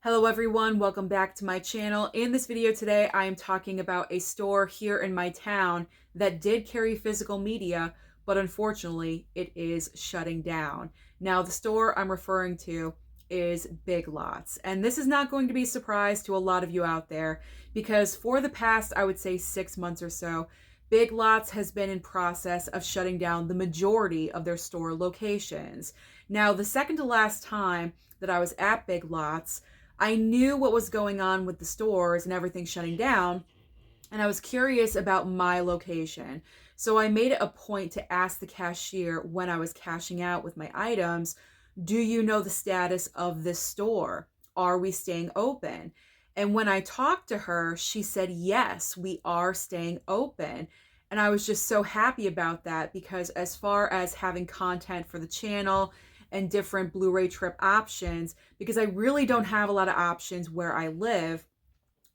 Hello everyone, welcome back to my channel. In this video today, I am talking about a store here in my town that did carry physical media, but unfortunately it is shutting down. Now the store I'm referring to is Big Lots, and this is not going to be a surprise to a lot of you out there because for the past, I would say 6 months or so, Big Lots has been in process of shutting down the majority of their store locations. Now the second to last time that I was at Big Lots, I knew what was going on with the stores and everything shutting down, and I was curious about my location. So I made it a point to ask the cashier when I was cashing out with my items, do you know the status of this store? Are we staying open? And when I talked to her, she said, yes, we are staying open. And I was just so happy about that because as far as having content for the channel and different Blu-ray trip options, because I really don't have a lot of options where I live,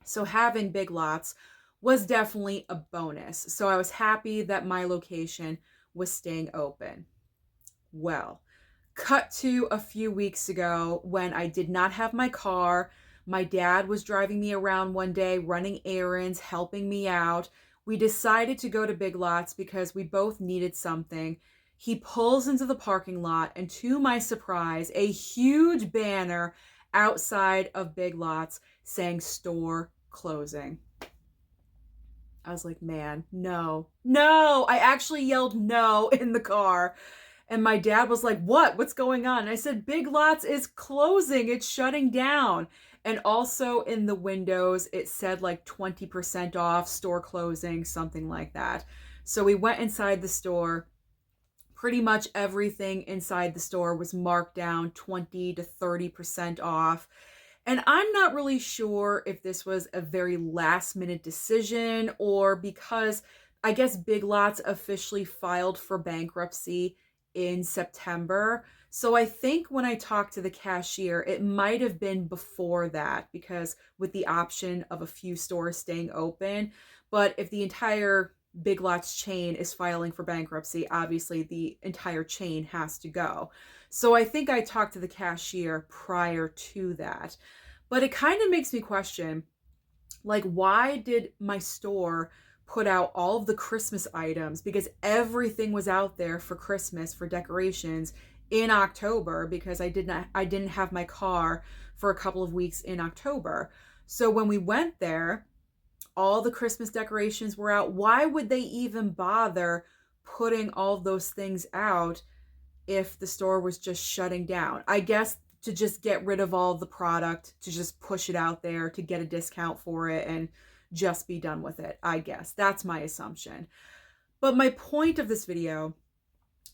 so having Big Lots was definitely a bonus. So I was happy that my location was staying open. Well, cut to a few weeks ago when I did not have my car. My dad was driving me around one day, running errands, helping me out. We decided to go to Big Lots because we both needed something. He pulls into the parking lot, and to my surprise, a huge banner outside of Big Lots saying store closing. I was like, man, no, no. I actually yelled no in the car. And my dad was like, what's going on? And I said, Big Lots is closing. It's shutting down. And also in the windows, it said like 20% off, store closing, something like that. So we went inside the store. Pretty much everything inside the store was marked down 20 to 30% off. And I'm not really sure if this was a very last minute decision or because I guess Big Lots officially filed for bankruptcy in September. So I think when I talked to the cashier, it might have been before that because with the option of a few stores staying open. But if the entire Big Lots chain is filing for bankruptcy, obviously the entire chain has to go. So I think I talked to the cashier prior to that. But it kind of makes me question, like, why did my store put out all of the Christmas items? Because everything was out there for Christmas, for decorations in October, because I didn't have my car for a couple of weeks in October. So when we went there, all the Christmas decorations were out. Why would they even bother putting all of those things out if the store was just shutting down? I guess to just get rid of all of the product, to just push it out there, to get a discount for it and just be done with it. I guess that's my assumption. But my point of this video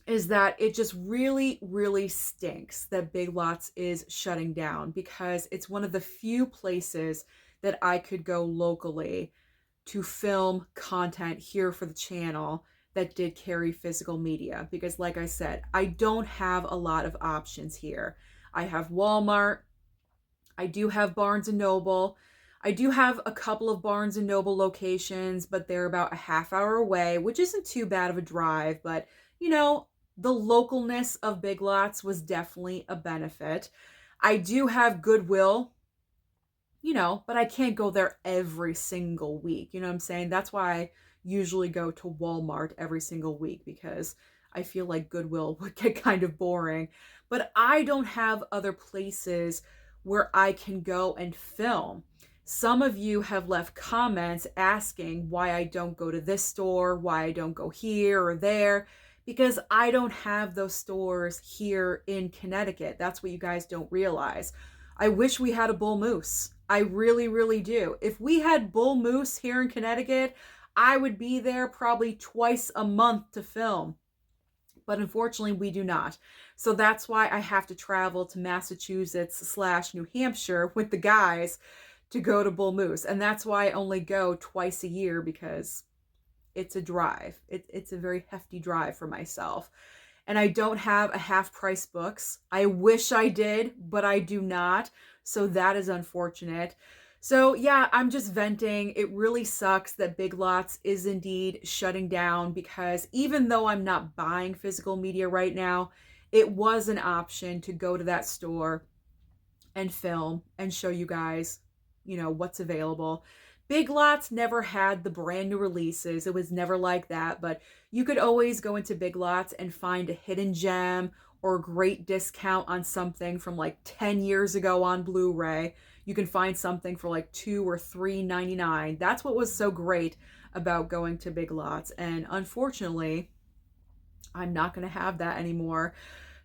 is that it just really, really stinks that Big Lots is shutting down because it's one of the few places that I could go locally to film content here for the channel that did carry physical media. Because like I said, I don't have a lot of options here. I have Walmart. I do have Barnes & Noble. I do have a couple of Barnes & Noble locations, but they're about a half hour away, which isn't too bad of a drive. But, you know, the localness of Big Lots was definitely a benefit. I do have Goodwill, but I can't go there every single week. You know what I'm saying? That's why I usually go to Walmart every single week because I feel like Goodwill would get kind of boring. But I don't have other places where I can go and film. Some of you have left comments asking why I don't go to this store, why I don't go here or there, because I don't have those stores here in Connecticut. That's what you guys don't realize. I wish we had a Bull Moose. I really, really do. If we had Bull Moose here in Connecticut, I would be there probably twice a month to film. But unfortunately, we do not. So that's why I have to travel to Massachusetts/New Hampshire with the guys to go to Bull Moose. And that's why I only go twice a year because it's a drive. It's a very hefty drive for myself. And I don't have a half-price books. I wish I did, but I do not. So that is unfortunate. So yeah, I'm just venting. It really sucks that Big Lots is indeed shutting down because even though I'm not buying physical media right now, it was an option to go to that store and film and show you guys, what's available. Big Lots never had the brand new releases. It was never like that, but you could always go into Big Lots and find a hidden gem or a great discount on something from like 10 years ago on Blu-ray. You can find something for like $2 or $3.99. That's what was so great about going to Big Lots. And unfortunately, I'm not going to have that anymore.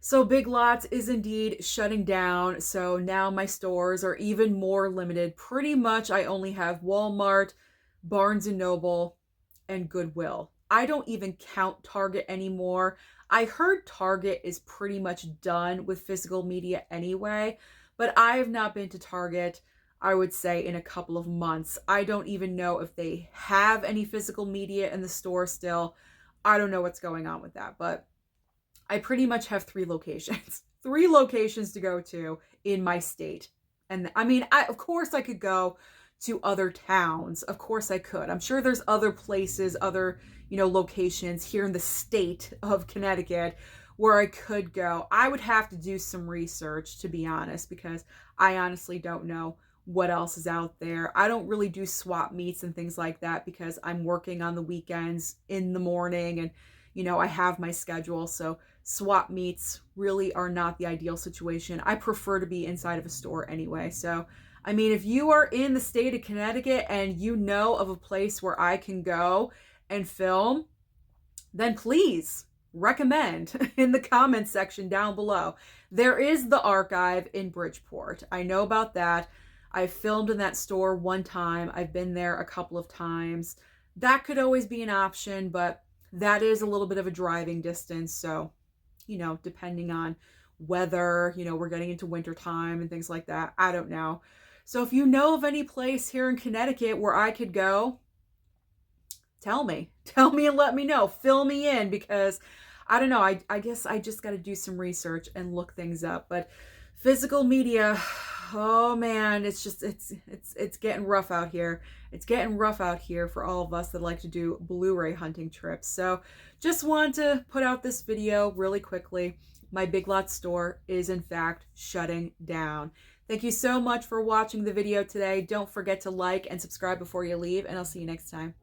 So Big Lots is indeed shutting down. So now my stores are even more limited. Pretty much I only have Walmart, Barnes and Noble, and Goodwill. I don't even count Target anymore. I heard Target is pretty much done with physical media anyway, but I have not been to Target, I would say, in a couple of months. I don't even know if they have any physical media in the store still. I don't know what's going on with that, but I pretty much have 3 locations. 3 locations to go to in my state. And I mean, of course I could go to other towns. Of course I could. I'm sure there's other places, other, locations here in the state of Connecticut where I could go. I would have to do some research, to be honest, because I honestly don't know what else is out there. I don't really do swap meets and things like that because I'm working on the weekends in the morning, and I have my schedule. So swap meets really are not the ideal situation. I prefer to be inside of a store anyway. So, I mean, if you are in the state of Connecticut and you know of a place where I can go and film, then please recommend in the comments section down below. There is the Archive in Bridgeport. I know about that. I filmed in that store one time. I've been there a couple of times. That could always be an option, but that is a little bit of a driving distance. So, depending on weather, we're getting into winter time and things like that. I don't know. So if you know of any place here in Connecticut where I could go, tell me and let me know. Fill me in, because I don't know. I guess I just got to do some research and look things up. But physical media, oh man, it's getting rough out here. It's getting rough out here for all of us that like to do Blu-ray hunting trips. So just wanted to put out this video really quickly. My Big Lots store is in fact shutting down. Thank you so much for watching the video today. Don't forget to like and subscribe before you leave, and I'll see you next time.